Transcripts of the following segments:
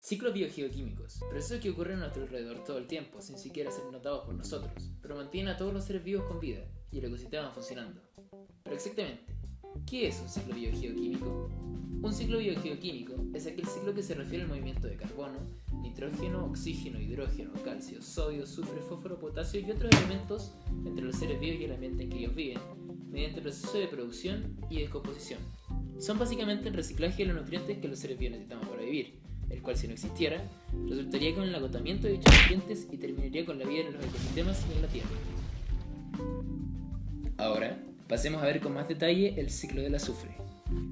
Ciclos biogeoquímicos, procesos que ocurren a nuestro alrededor todo el tiempo, sin siquiera ser notados por nosotros, pero mantienen a todos los seres vivos con vida y el ecosistema funcionando. Pero exactamente, ¿qué es un ciclo biogeoquímico? Un ciclo biogeoquímico es aquel ciclo que se refiere al movimiento de carbono, nitrógeno, oxígeno, hidrógeno, calcio, sodio, azufre, fósforo, potasio y otros elementos entre los seres vivos y el ambiente en que ellos viven, mediante el proceso de producción y descomposición. Son básicamente el reciclaje de los nutrientes que los seres vivos necesitamos para vivir, el cual, si no existiera, resultaría con el agotamiento de dichos nutrientes y terminaría con la vida en los ecosistemas y en la Tierra. Ahora, pasemos a ver con más detalle el ciclo del azufre.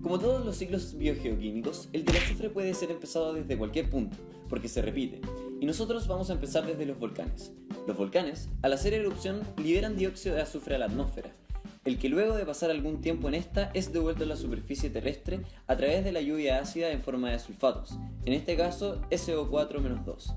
Como todos los ciclos biogeoquímicos, el del azufre puede ser empezado desde cualquier punto, porque se repite, y nosotros vamos a empezar desde los volcanes. Los volcanes, al hacer erupción, liberan dióxido de azufre a la atmósfera, el que luego de pasar algún tiempo en esta es devuelto a la superficie terrestre a través de la lluvia ácida en forma de sulfatos, en este caso SO4-2.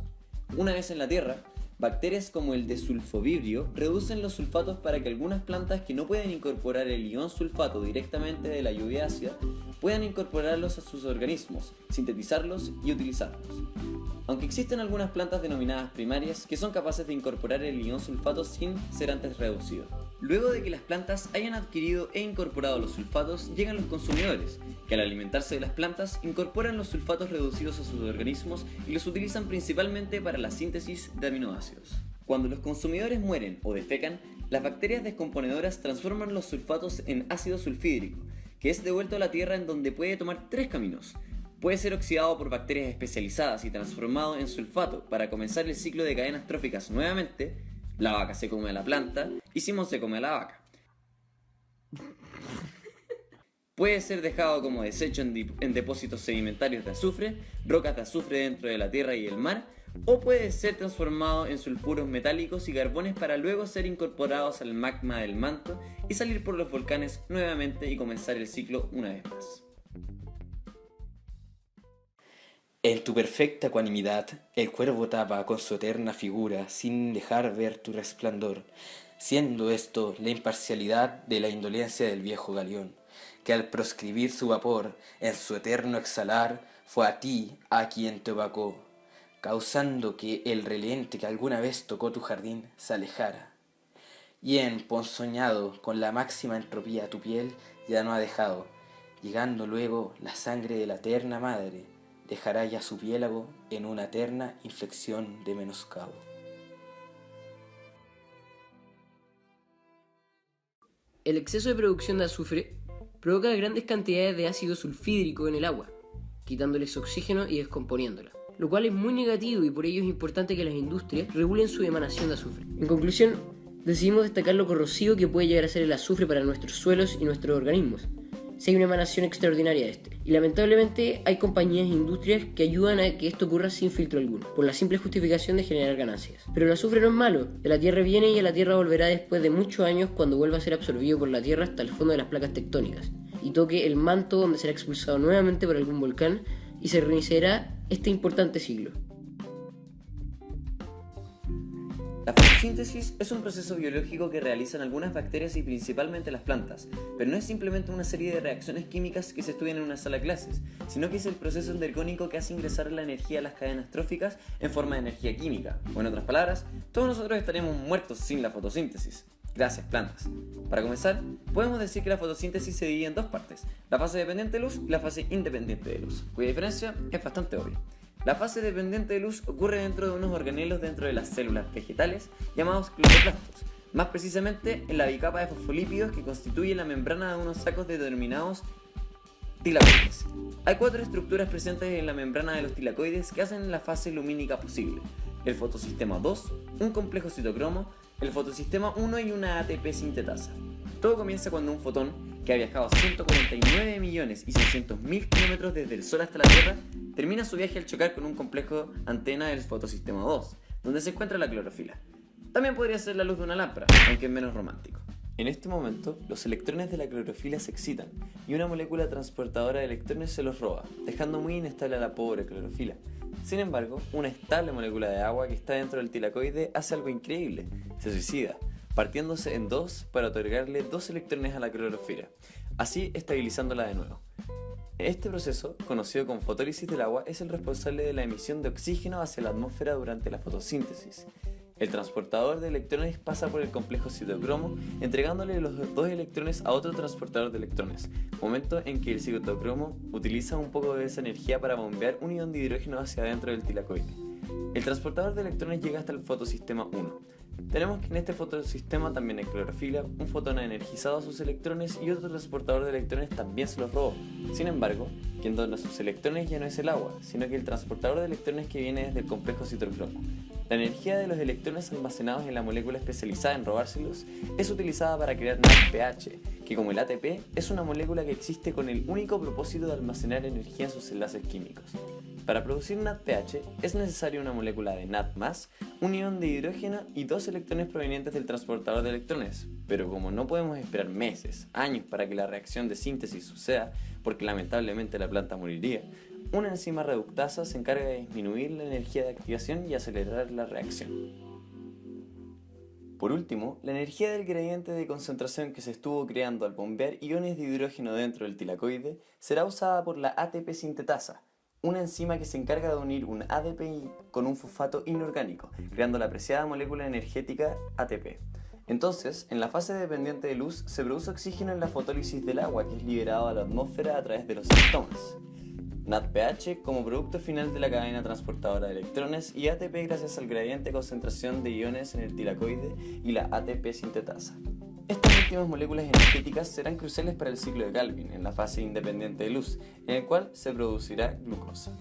Una vez en la Tierra, bacterias como el desulfovibrio reducen los sulfatos para que algunas plantas que no pueden incorporar el ion sulfato directamente de la lluvia ácida puedan incorporarlos a sus organismos, sintetizarlos y utilizarlos. Aunque existen algunas plantas denominadas primarias que son capaces de incorporar el ion sulfato sin ser antes reducido. Luego de que las plantas hayan adquirido e incorporado los sulfatos, llegan los consumidores, que al alimentarse de las plantas incorporan los sulfatos reducidos a sus organismos y los utilizan principalmente para la síntesis de aminoácidos. Cuando los consumidores mueren o defecan, las bacterias descomponedoras transforman los sulfatos en ácido sulfídrico, que es devuelto a la tierra en donde puede tomar tres caminos. Puede ser oxidado por bacterias especializadas y transformado en sulfato para comenzar el ciclo de cadenas tróficas nuevamente. La vaca se come a la planta y Simón se come a la vaca. Puede ser dejado como desecho en depósitos sedimentarios de azufre, rocas de azufre dentro de la tierra y el mar, o puede ser transformado en sulfuros metálicos y carbones para luego ser incorporados al magma del manto y salir por los volcanes nuevamente y comenzar el ciclo una vez más. En tu perfecta ecuanimidad, el cuervo tapa con su eterna figura sin dejar ver tu resplandor, siendo esto la imparcialidad de la indolencia del viejo galeón, que al proscribir su vapor en su eterno exhalar, fue a ti a quien te opacó, causando que el relente que alguna vez tocó tu jardín se alejara. Y emponzoñado con la máxima entropía tu piel ya no ha dejado, llegando luego la sangre de la eterna madre, dejará ya su piélago en una eterna inflexión de menoscabo. El exceso de producción de azufre provoca grandes cantidades de ácido sulfídrico en el agua, quitándoles oxígeno y descomponiéndola, lo cual es muy negativo y por ello es importante que las industrias regulen su emanación de azufre. En conclusión, decidimos destacar lo corrosivo que puede llegar a ser el azufre para nuestros suelos y nuestros organismos, si hay una emanación extraordinaria de este. Y lamentablemente hay compañías e industrias que ayudan a que esto ocurra sin filtro alguno, por la simple justificación de generar ganancias. Pero el azufre no es malo, de la Tierra viene y a la Tierra volverá después de muchos años cuando vuelva a ser absorbido por la Tierra hasta el fondo de las placas tectónicas, y toque el manto donde será expulsado nuevamente por algún volcán y se reiniciará este importante ciclo. La fotosíntesis es un proceso biológico que realizan algunas bacterias y principalmente las plantas, pero no es simplemente una serie de reacciones químicas que se estudian en una sala de clases, sino que es el proceso endergónico que hace ingresar la energía a las cadenas tróficas en forma de energía química, o en otras palabras, todos nosotros estaríamos muertos sin la fotosíntesis. Gracias, plantas. Para comenzar, podemos decir que la fotosíntesis se divide en dos partes, la fase dependiente de luz y la fase independiente de luz, cuya diferencia es bastante obvia. La fase dependiente de luz ocurre dentro de unos organelos dentro de las células vegetales llamados cloroplastos, más precisamente en la bicapa de fosfolípidos que constituye la membrana de unos sacos denominados tilacoides. Hay cuatro estructuras presentes en la membrana de los tilacoides que hacen la fase lumínica posible: el fotosistema 2, un complejo citocromo, el fotosistema 1 y una ATP sintetasa. Todo comienza cuando un fotón, que ha viajado 149.600.000 kilómetros desde el Sol hasta la Tierra, termina su viaje al chocar con un complejo antena del fotosistema 2, donde se encuentra la clorofila. También podría ser la luz de una lámpara, aunque es menos romántico. En este momento, los electrones de la clorofila se excitan y una molécula transportadora de electrones se los roba, dejando muy inestable a la pobre clorofila. Sin embargo, una estable molécula de agua que está dentro del tilacoide hace algo increíble: se suicida, partiéndose en dos para otorgarle 2 electrones a la clorofila, así estabilizándola de nuevo. Este proceso, conocido como fotólisis del agua, es el responsable de la emisión de oxígeno hacia la atmósfera durante la fotosíntesis. El transportador de electrones pasa por el complejo citocromo, entregándole los dos electrones a otro transportador de electrones, momento en que el citocromo utiliza un poco de esa energía para bombear un ion de hidrógeno hacia adentro del tilacoide. El transportador de electrones llega hasta el fotosistema 1. Tenemos que en este fotosistema también hay clorofila, un fotón ha energizado a sus electrones y otro transportador de electrones también se los robó. Sin embargo, quien dona sus electrones ya no es el agua, sino que el transportador de electrones que viene desde el complejo citocromo. La energía de los electrones almacenados en la molécula especializada en robárselos es utilizada para crear NADPH, que como el ATP es una molécula que existe con el único propósito de almacenar energía en sus enlaces químicos. Para producir NADPH es necesaria una molécula de NAD+, un ion de hidrógeno y dos electrones provenientes del transportador de electrones, pero como no podemos esperar meses, años para que la reacción de síntesis suceda, porque lamentablemente la planta moriría, una enzima reductasa se encarga de disminuir la energía de activación y acelerar la reacción. Por último, la energía del gradiente de concentración que se estuvo creando al bombear iones de hidrógeno dentro del tilacoide será usada por la ATP sintetasa, una enzima que se encarga de unir un ADP con un fosfato inorgánico, creando la apreciada molécula energética ATP. Entonces, en la fase dependiente de luz, se produce oxígeno en la fotólisis del agua, que es liberado a la atmósfera a través de los estomas. NADPH como producto final de la cadena transportadora de electrones y ATP gracias al gradiente de concentración de iones en el tilacoide y la ATP sintetasa. Estas últimas moléculas energéticas serán cruciales para el ciclo de Calvin en la fase independiente de luz, en el cual se producirá glucosa.